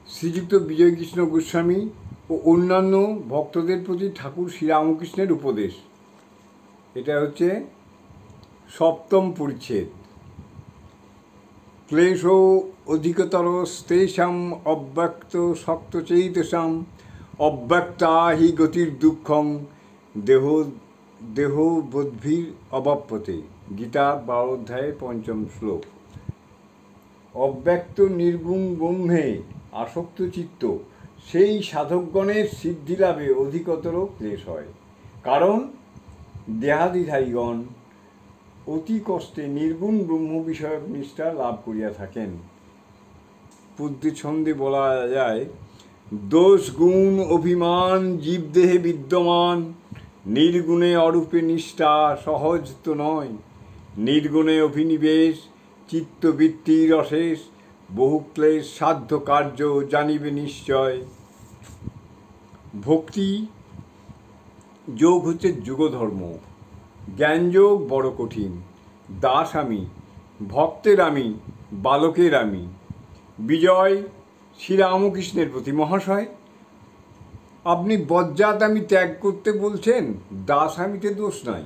শ্রীযুক্ত বিজয়কৃষ্ণ গোস্বামী ও অন্যান্য ভক্তদের প্রতি ঠাকুর শ্রীরামকৃষ্ণের উপদেশ। এটা হচ্ছে সপ্তম পরিচ্ছেদ। ক্লেশ অধিকতরস্তেষাং অব্যক্ত শক্তচেতসাং অব্যক্তা হি গতির দুঃখং দেহবোদ্ভির অবাপ্যতে। গীতা 12 অধ্যায়ে 5ম শ্লোক। অব্যক্ত নির্গুণ ব্রহ্মে আসক্ত চিত্ত সেই সাধকগণের সিদ্ধিলাভে অধিকতর ক্লেশ হয়, কারণ দেহাদিধারীগণ অতি কষ্টে নির্গুণ ব্রহ্ম বিষয়ক নিষ্ঠা লাভ করিয়া থাকেন। পদ্যে ছন্দে বলা যায়, দোষ গুণ অভিমান জীবদেহে বিদ্যমান, নির্গুণে অরূপে নিষ্ঠা সহজ তো নয়। নির্গুণে অভিনিবেশ চিত্তবৃত্তির অশেষ, বহু ক্লেশ সাধ্য কার্য জানিবে নিশ্চয়। ভক্তি যোগ হচ্ছে যুগধর্ম, জ্ঞানযোগ বড় কঠিন। দাস আমি, ভক্তের আমি, বালকের আমি। বিজয় শ্রীরামকৃষ্ণের প্রতি। মহাশয়, আপনি বজ্জাত আমি ত্যাগ করতে বলছেন, দাস আমিতে দোষ নাই।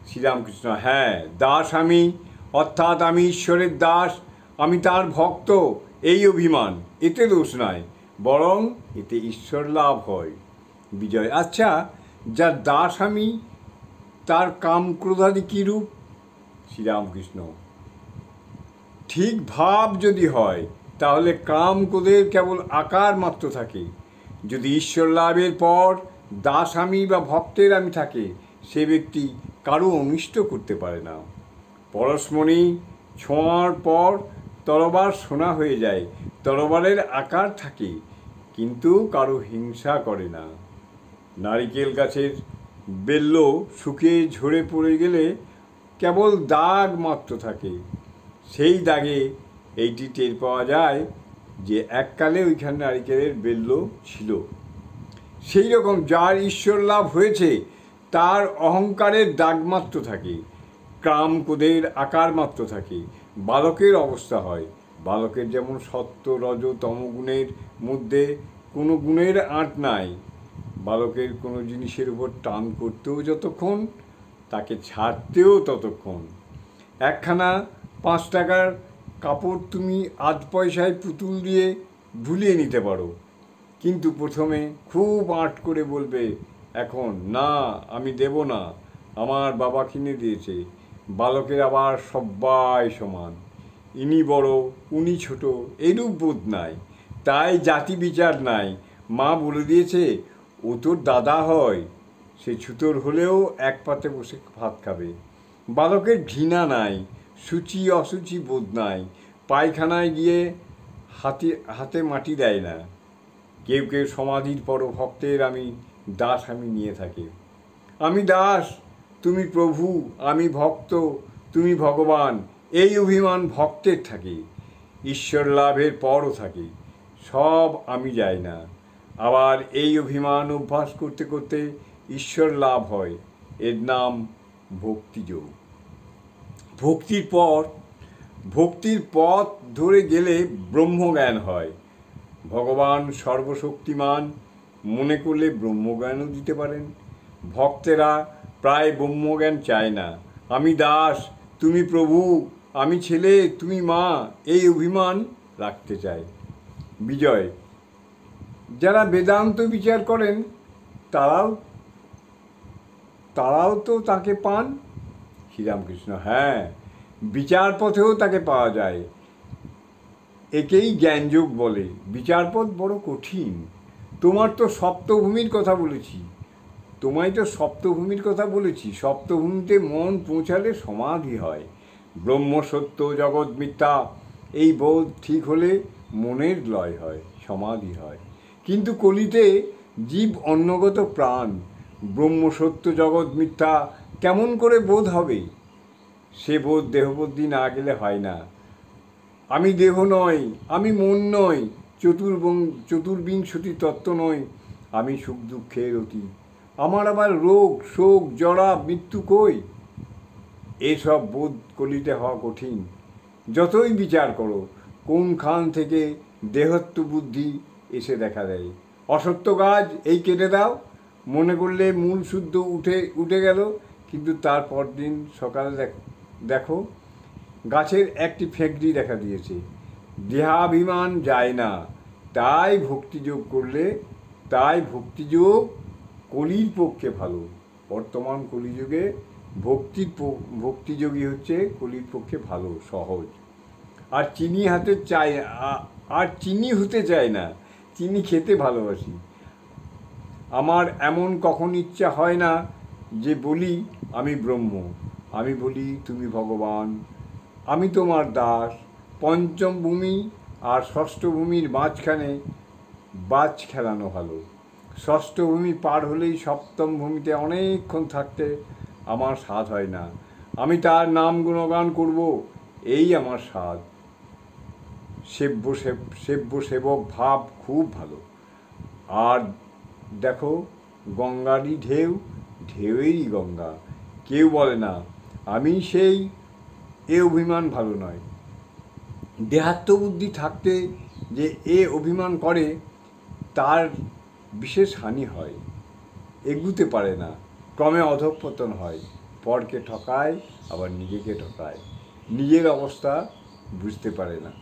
শ্রীরামকৃষ্ণ: হ্যাঁ, দাস আমি অর্থাৎ আমি ঈশ্বরের দাস, আমি তার ভক্ত, এই অভিমান, এতে দোষ নাই, বরং এতে ঈশ্বর লাভ হয়। বিজয়: আচ্ছা, যার দাস আমি তার কাম ক্রোধাদি কীরূপ? শ্রীরামকৃষ্ণ: ঠিক ভাব যদি হয় তাহলে কাম ক্রোধের কেবল আকার মাত্র থাকে। যদি ঈশ্বর লাভের পর দাস আমি বা ভক্তের আমি থাকে, সে ব্যক্তি কারো অনিষ্ট করতে পারে না। পরশমণি ছোঁয়ার পর তরবার সোনা হয়ে যায়, তরবারের আকার থাকে, কিন্তু কারো হিংসা করে না। নারিকেল গাছের বেল্ল শুকিয়ে ঝরে পড়ে গেলে কেবল দাগ মাত্র থাকে, সেই দাগে এইটি টের পাওয়া যায় যে এককালে ওইখানে নারিকেলের বেল্ল ছিল। সেই রকম যার ঈশ্বর লাভ হয়েছে তার অহংকারের দাগমাত্র থাকে, কাম ক্রোধের আকার মাত্র থাকে। বালকের অবস্থা হয়, বালকের যেমন সত্য রজ তমগুণের মধ্যে কোনো গুণের আঁট নাই। বালকের কোনো জিনিসের উপর টান করতেও যতক্ষণ, তাকে ছাড়তেও ততক্ষণ। একখানা 5 টাকার কাপড় তুমি আধ পয়সায় পুতুল দিয়ে ভুলিয়ে নিতে পারো, কিন্তু প্রথমে খুব আঁট করে বলবে, এখন না, আমি দেব না, আমার বাবা কিনে দিয়েছে। বালকের আবার সবাই সমান, ইনি বড় উনি ছোট, এরূপ বোধ নাই, তাই জাতি বিচার নাই। মা বলে দিয়েছে ও তোর দাদা হয়, সে ছুতোর হলেও এক পাতে বসে ভাত খাবে। বালকের ঘৃণা নাই, সূচি অসুচি বোধ নাই, পায়খানায় গিয়ে হাতে মাটি দেয় না। কেউ কেউ সমাধির পরও ভক্তের আমি দাস আমি নিয়ে থাকে। আমি দাস, তুমি প্রভু, আমি ভক্ত, তুমি ভগবান, এই অভিমান ভক্তের থাকে। ঈশ্বর লাভের পরও থাকে, সব আমি যাই না। আবার এই অভিমান অভ্যাস করতে করতে ঈশ্বর লাভ হয়, এর নাম ভক্তিযোগ। ভক্তির পথ ধরে গেলে ব্রহ্মজ্ঞান হয়। ভগবান সর্বশক্তিমান মনে করলে ব্রহ্মজ্ঞানও দিতে পারেন। ভক্তেরা প্রায় ব্রহ্মজ্ঞান চায় না, আমি দাস, তুমি প্রভু, আমি ছেলে, তুমি মা, এই অভিমান রাখতে চায়। বিজয়: যারা বেদান্ত বিচার করেন তারাও তো তাকে পান। শ্রীরামকৃষ্ণ: হ্যাঁ, বিচার পথেও তাকে পাওয়া যায়, একেই জ্ঞানযোগ বলে। বিচারপথ বড় কঠিন। তোমায় তো সপ্তভূমির কথা বলেছি। সপ্তভূমিতে মন পৌঁছালে সমাধি হয়। ব্রহ্ম সত্য, জগৎ মিথ্যা, এই বোধ ঠিক হলে মনের লয় হয়, সমাধি হয়। কিন্তু কলিতে জীব অন্নগত প্রাণ, ব্রহ্ম সত্য জগৎ মিথ্যা কেমন করে বোধ হবে? সে বোধ দেহবুদ্ধি না গেলে হয় না। আমি দেহ নয়, আমি মন নয়, চতুর্বিংশতি তত্ত্ব নয়, আমি সুখ দুঃখের অতীত, আমার আবার রোগ শোক জরা মৃত্যু কই? এসব বোধ কলিতে হওয়া কঠিন। যতই বিচার করো, কোনখান থেকে দেহত্ব বুদ্ধি এসে দেখা দেয়। অসত্য গাছ এই কেটে দাও, মনে করলে মূল শুদ্ধ উঠে গেল, কিন্তু তারপর দিন সকালে দেখো গাছের একটি ফেকড়ি দেখা দিয়েছে। দেহাভিমান যায় না, তাই ভক্তিযোগ কলির পক্ষে ভালো। বর্তমান কলিযুগে ভক্তিযোগী হচ্ছে কলির পক্ষে ভালো, সহজ। আর চিনি হতে চায় না, চিনি খেতে ভালোবাসি। আমার এমন কখন ইচ্ছা হয় না যে বলি আমি ব্রহ্ম, আমি বলি তুমি ভগবান, আমি তোমার দাস। পঞ্চম ভূমি আর ষষ্ঠ ভূমির মাঝখানে বাজ খেলানো ভালো। ষষ্ঠ ভূমি পার হলেই সপ্তম ভূমিতে অনেকক্ষণ থাকতে আমার স্বাদ হয় না। আমি তার নাম গুণগান করব, এই আমার স্বাদ। সেব্য সেবক ভাব খুব ভালো। আর দেখো গঙ্গারই ঢেউয়েরই গঙ্গা। কেউ বলে না আমি সেই, এ অভিমান ভালো নয়। দেহাত্মবুদ্ধি থাকতে যে এ অভিমান করে তার বিশেষ হানি হয়, এগুতে পারে না, ক্রমে অধঃপতন হয়, পরকে ঠকায় আবার নিজেকে ঠকায়, নিজের অবস্থা বুঝতে পারে না।